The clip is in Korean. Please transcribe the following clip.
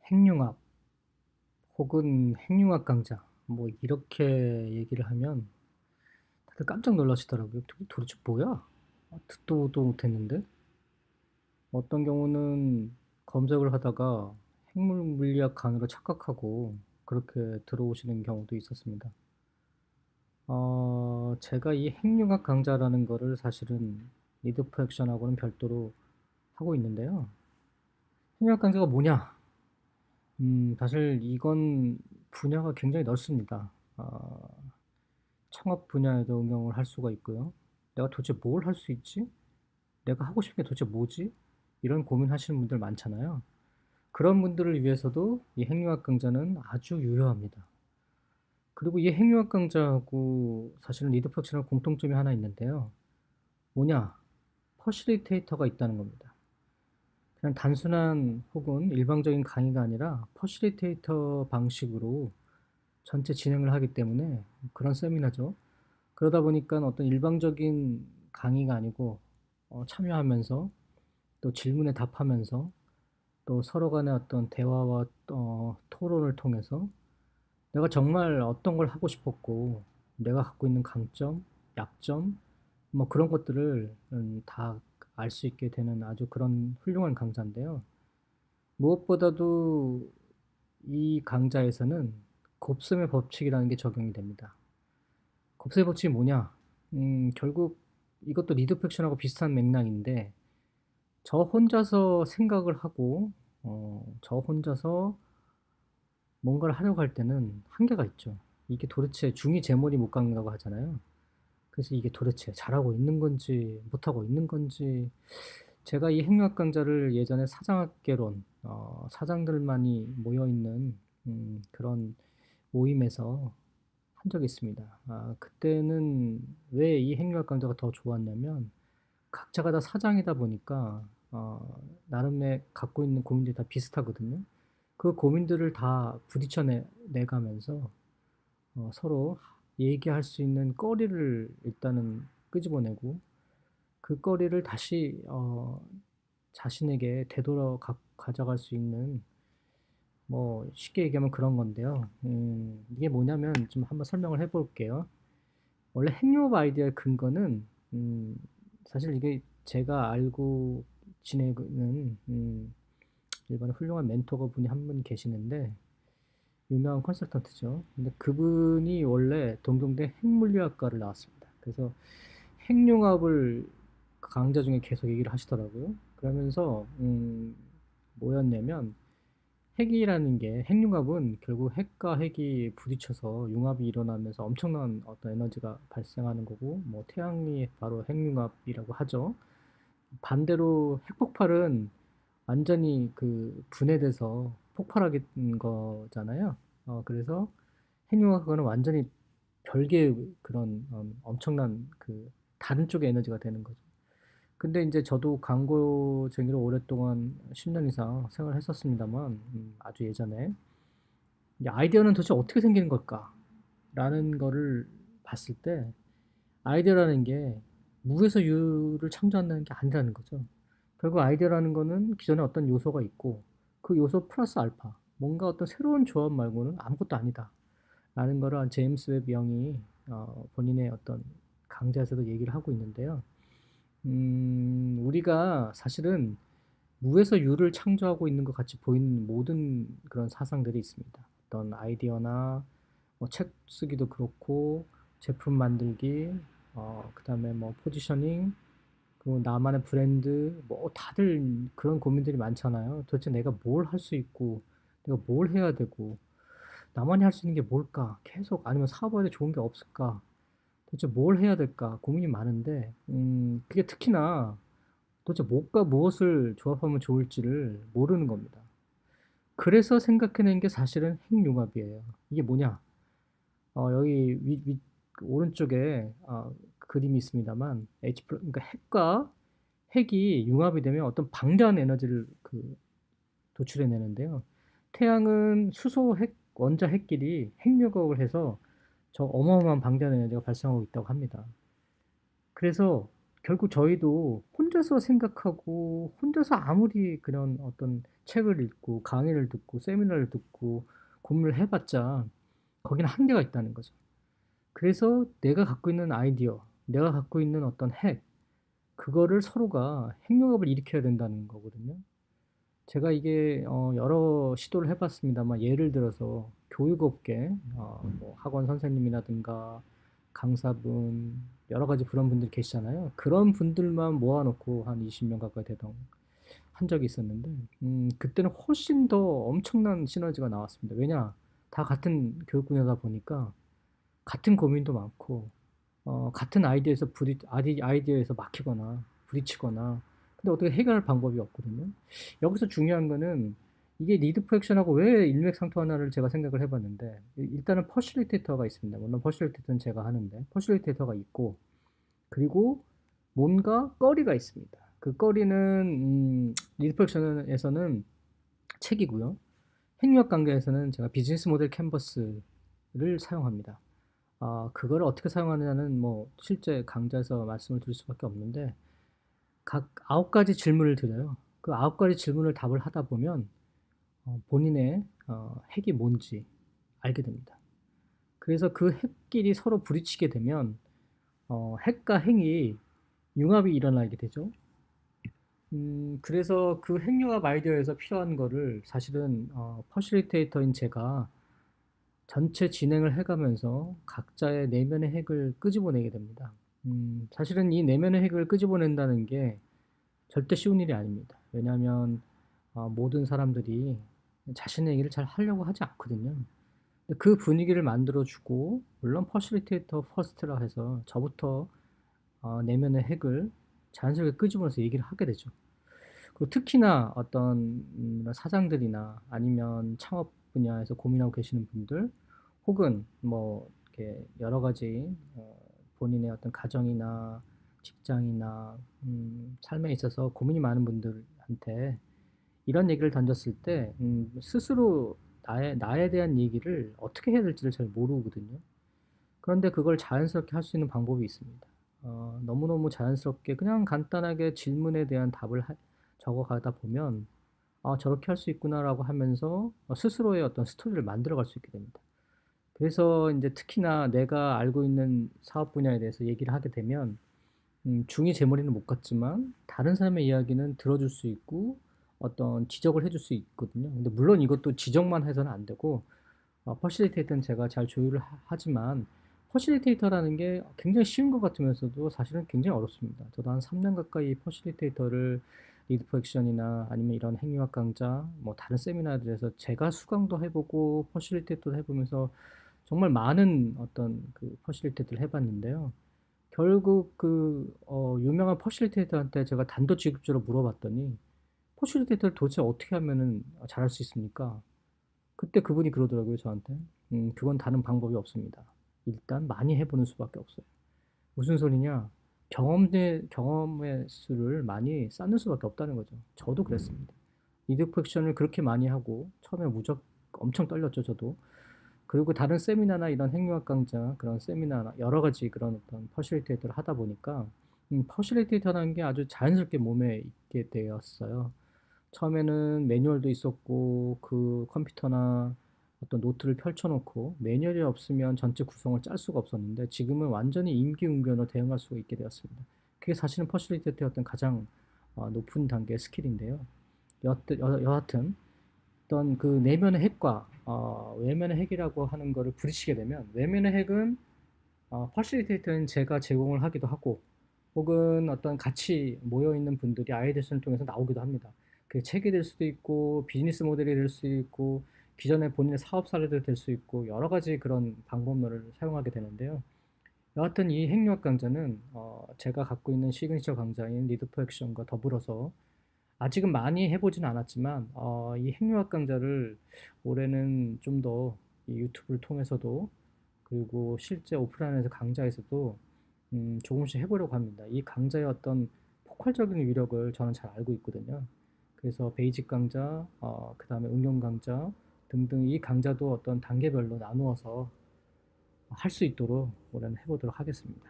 핵융합 혹은 핵융합 강자 뭐 이렇게 얘기를 하면 다들 깜짝 놀라시더라고요. 도대체 뭐야? 듣도 보도 못했는데. 어떤 경우는 검색을 하다가 핵물 물리학 강의로 착각하고 그렇게 들어오시는 경우도 있었습니다. 제가 이 핵융합 강자라는 거를 사실은 리드프 액션하고는 별도로 하고 있는데요. 핵융합 강자가 뭐냐? 사실 이건 분야가 굉장히 넓습니다. 창업 분야에도 응용을 할 수가 있고요. '내가 도대체 뭘 할 수 있지? 내가 하고 싶은 게 도대체 뭐지?' 이런 고민하시는 분들 많잖아요. 그런 분들을 위해서도 이 핵융합 강좌는 아주 유효합니다. 그리고 이 핵융합 강좌하고 사실은 리드 프랙션하고 공통점이 하나 있는데요. 뭐냐? 퍼실리테이터가 있다는 겁니다. 그냥 단순한 혹은 일방적인 강의가 아니라 퍼실리테이터 방식으로 전체 진행을 하기 때문에 그런 세미나죠. 그러다 보니까 어떤 일방적인 강의가 아니고 참여하면서 또 질문에 답하면서 또 서로 간의 어떤 대화와 토론을 통해서 내가 정말 어떤 걸 하고 싶었고 내가 갖고 있는 강점, 약점 뭐 그런 것들을 다 알 수 있게 되는 아주 그런 훌륭한 강좌인데요. 무엇보다도 이 강좌에서는 곱셈의 법칙이라는 게 적용이 됩니다. 곱셈의 법칙이 뭐냐? 결국 이것도 리드 팩션하고 비슷한 맥락인데 저 혼자서 생각을 하고 저 혼자서 뭔가를 하려고 할 때는 한계가 있죠. 이게 도대체 중이 제 머리 못 깎는다고 하잖아요. 그래서 이게 도대체 잘하고 있는 건지 못하고 있는 건지 제가 이 핵융합 강좌를 예전에 사장학개론 사장들만이 모여 있는 그런 모임에서 한 적이 있습니다. 그때는 왜 이 핵융합 강좌가 더 좋았냐면 각자가 다 사장이다 보니까 나름의 갖고 있는 고민들이 다 비슷하거든요. 그 고민들을 다 부딪혀 내가면서 서로 얘기할 수 있는 거리를 일단은 끄집어내고 그 거리를 다시 자신에게 되돌아 가져갈 수 있는 뭐 쉽게 얘기하면 그런 건데요. 이게 뭐냐면 좀 한번 설명을 해 볼게요. 원래 핵융합 아이디어의 근거는 사실 이게 제가 알고 지내는 일본의 훌륭한 멘토가 분이 한 분 계시는데 유명한 컨설턴트죠. 근데 그분이 원래 동경대 핵물리학과를 나왔습니다. 그래서 핵융합을 강좌 중에 계속 얘기를 하시더라고요. 그러면서 뭐였냐면 핵이라는 게 핵융합은 결국 핵과 핵이 부딪혀서 융합이 일어나면서 엄청난 어떤 에너지가 발생하는 거고 뭐 태양이 바로 핵융합이라고 하죠. 반대로 핵폭발은 완전히 그 분해돼서 폭발하게 된 거잖아요. 그래서 핵융합과는 완전히 별개의 그런 엄청난 그 다른 쪽의 에너지가 되는 거죠. 근데 이제 저도 광고쟁이로 오랫동안 10년 이상 생활했었습니다만 아주 예전에 이 아이디어는 도대체 어떻게 생기는 걸까라는 거를 봤을 때 아이디어라는 게 무에서 유를 창조한다는 게 아니라는 거죠. 결국 아이디어라는 거는 기존에 어떤 요소가 있고 그 요소 플러스 알파 뭔가 어떤 새로운 조합 말고는 아무것도 아니다 라는 거를 제임스 웹 영이 본인의 어떤 강좌에서도 얘기를 하고 있는데요. 우리가 사실은 무에서 유를 창조하고 있는 것 같이 보이는 모든 그런 사상들이 있습니다. 어떤 아이디어나 뭐 책 쓰기도 그렇고 제품 만들기, 그다음에 뭐 포지셔닝, 그리고 나만의 브랜드, 뭐 다들 그런 고민들이 많잖아요. 도대체 내가 뭘 할 수 있고, 내가 뭘 해야 되고, 나만이 할 수 있는 게 뭘까? 계속 아니면 사업에 좋은 게 없을까? 도대체 뭘 해야 될까? 고민이 많은데, 그게 특히나 도대체 무엇과 무엇을 조합하면 좋을지를 모르는 겁니다. 그래서 생각해낸 게 사실은 핵융합이에요. 이게 뭐냐? 여기 오른쪽에 그림이 있습니다.만 그러니까 핵과 핵이 융합이 되면 어떤 방대한 에너지를 도출해내는데요. 태양은 수소 핵 원자 핵끼리 핵융합을 해서 저 어마어마한 방대한 에너지가 발생하고 있다고 합니다. 그래서 결국 저희도 혼자서 생각하고 혼자서 아무리 그런 어떤 책을 읽고 강의를 듣고 세미나를 듣고 고민을 해봤자 거기는 한계가 있다는 거죠. 그래서 내가 갖고 있는 아이디어, 내가 갖고 있는 어떤 핵, 그거를 서로가 핵융합을 일으켜야 된다는 거거든요. 제가 이게 여러 시도를 해봤습니다만 예를 들어서 교육업계 뭐 학원 선생님이라든가 강사분 여러 가지 그런 분들 계시잖아요. 그런 분들만 모아놓고 한 20명 가까이 되던 한 적이 있었는데 그때는 훨씬 더 엄청난 시너지가 나왔습니다. 왜냐? 다 같은 교육분야다 보니까 같은 고민도 많고 같은 아이디어에서 아이디어에서 막히거나 부딪히거나 근데 어떻게 해결할 방법이 없거든요. 여기서 중요한 거는 이게 리드 포액션하고 왜 일맥상통하나를 제가 생각을 해봤는데 일단은 퍼실리테이터가 있습니다. 물론 퍼실리테이터는 제가 하는데 퍼실리테이터가 있고 그리고 뭔가 꺼리가 있습니다. 그 꺼리는 리드 포액션에서는 책이고요. 핵융합 관계에서는 제가 비즈니스 모델 캔버스를 사용합니다. 그걸 어떻게 사용하느냐는 뭐 실제 강좌에서 말씀을 드릴 수밖에 없는데 각 9가지 질문을 드려요. 그 9가지 질문을 답을 하다 보면 본인의 핵이 뭔지 알게 됩니다. 그래서 그 핵끼리 서로 부딪히게 되면 핵과 핵이 융합이 일어나게 되죠. 그래서 그 핵융합 아이디어에서 필요한 거를 사실은 퍼실리테이터인 제가 전체 진행을 해가면서 각자의 내면의 핵을 끄집어내게 됩니다. 사실은 이 내면의 핵을 끄집어낸다는 게 절대 쉬운 일이 아닙니다. 왜냐하면 모든 사람들이 자신의 얘기를 잘 하려고 하지 않거든요. 근데 그 분위기를 만들어주고 물론 퍼실리테이터 퍼스트라 해서 저부터 내면의 핵을 자연스럽게 끄집어내서 얘기를 하게 되죠. 그리고 특히나 어떤 사장들이나 아니면 창업 분야에서 고민하고 계시는 분들 혹은 뭐 이렇게 여러 가지 본인의 어떤 가정이나 직장이나 삶에 있어서 고민이 많은 분들한테 이런 얘기를 던졌을 때 스스로 나에 대한 얘기를 어떻게 해야 될지를 잘 모르거든요. 그런데 그걸 자연스럽게 할 수 있는 방법이 있습니다. 너무너무 자연스럽게 그냥 간단하게 질문에 대한 답을 적어가다 보면 저렇게 할 수 있구나라고 하면서 스스로의 어떤 스토리를 만들어갈 수 있게 됩니다. 그래서 이제 특히나 내가 알고 있는 사업 분야에 대해서 얘기를 하게 되면 중이 제 머리는 못 갔지만 다른 사람의 이야기는 들어줄 수 있고 어떤 지적을 해줄 수 있거든요. 근데 물론 이것도 지적만 해서는 안 되고 퍼실리테이터는 제가 잘 조율을 하지만 퍼실리테이터라는 게 굉장히 쉬운 것 같으면서도 사실은 굉장히 어렵습니다. 저도 한 3년 가까이 퍼실리테이터를 리드 포 액션이나 아니면 이런 행위학 강좌, 뭐 다른 세미나들에서 제가 수강도 해보고 퍼실리테이터도 해보면서 정말 많은 어떤 그 퍼실리테이터를 해봤는데요. 결국 그 유명한 퍼실리테이터한테 제가 단도직입적으로 물어봤더니 퍼실리테이터를 도대체 어떻게 하면은 잘할 수 있습니까? 그때 그분이 그러더라고요, 저한테. 그건 다른 방법이 없습니다. 일단 많이 해보는 수밖에 없어요. 무슨 소리냐? 경험의 수를 많이 쌓는 수밖에 없다는 거죠. 저도 그랬습니다. 리드펙션을 그렇게 많이 하고 처음에 엄청 떨렸죠, 저도. 그리고 다른 세미나나 이런 행동학 강좌 그런 세미나나 여러 가지 그런 어떤 퍼실리테이터를 하다 보니까 퍼실리테이터라는 게 아주 자연스럽게 몸에 있게 되었어요. 처음에는 매뉴얼도 있었고 그 컴퓨터나 어떤 노트를 펼쳐놓고 매뉴얼이 없으면 전체 구성을 짤 수가 없었는데 지금은 완전히 임기응변으로 대응할 수가 있게 되었습니다. 그게 사실은 퍼실리테이터의 가장 높은 단계의 스킬인데요. 여하튼 어떤 그 내면의 핵과 외면의 핵이라고 하는 거를 부딪히게 되면 외면의 핵은 퍼실리테이터는 제가 제공을 하기도 하고 혹은 어떤 같이 모여있는 분들이 아이디어를 통해서 나오기도 합니다. 그게 책이 될 수도 있고 비즈니스 모델이 될 수도 있고 기존의 본인의 사업 사례도 될 수 있고 여러 가지 그런 방법론을 사용하게 되는데요. 여하튼 이 핵융합 강좌는 제가 갖고 있는 시그니처 강좌인 리드 포 액션과 더불어서 아직은 많이 해보진 않았지만 이 핵융합 강좌를 올해는 좀 더 이 유튜브를 통해서도 그리고 실제 오프라인에서 강좌에서도 조금씩 해보려고 합니다. 이 강좌의 어떤 폭발적인 위력을 저는 잘 알고 있거든요. 그래서 베이직 강좌, 그 다음에 응용 강좌 등등 이 강좌도 어떤 단계별로 나누어서 할 수 있도록 올해는 해보도록 하겠습니다.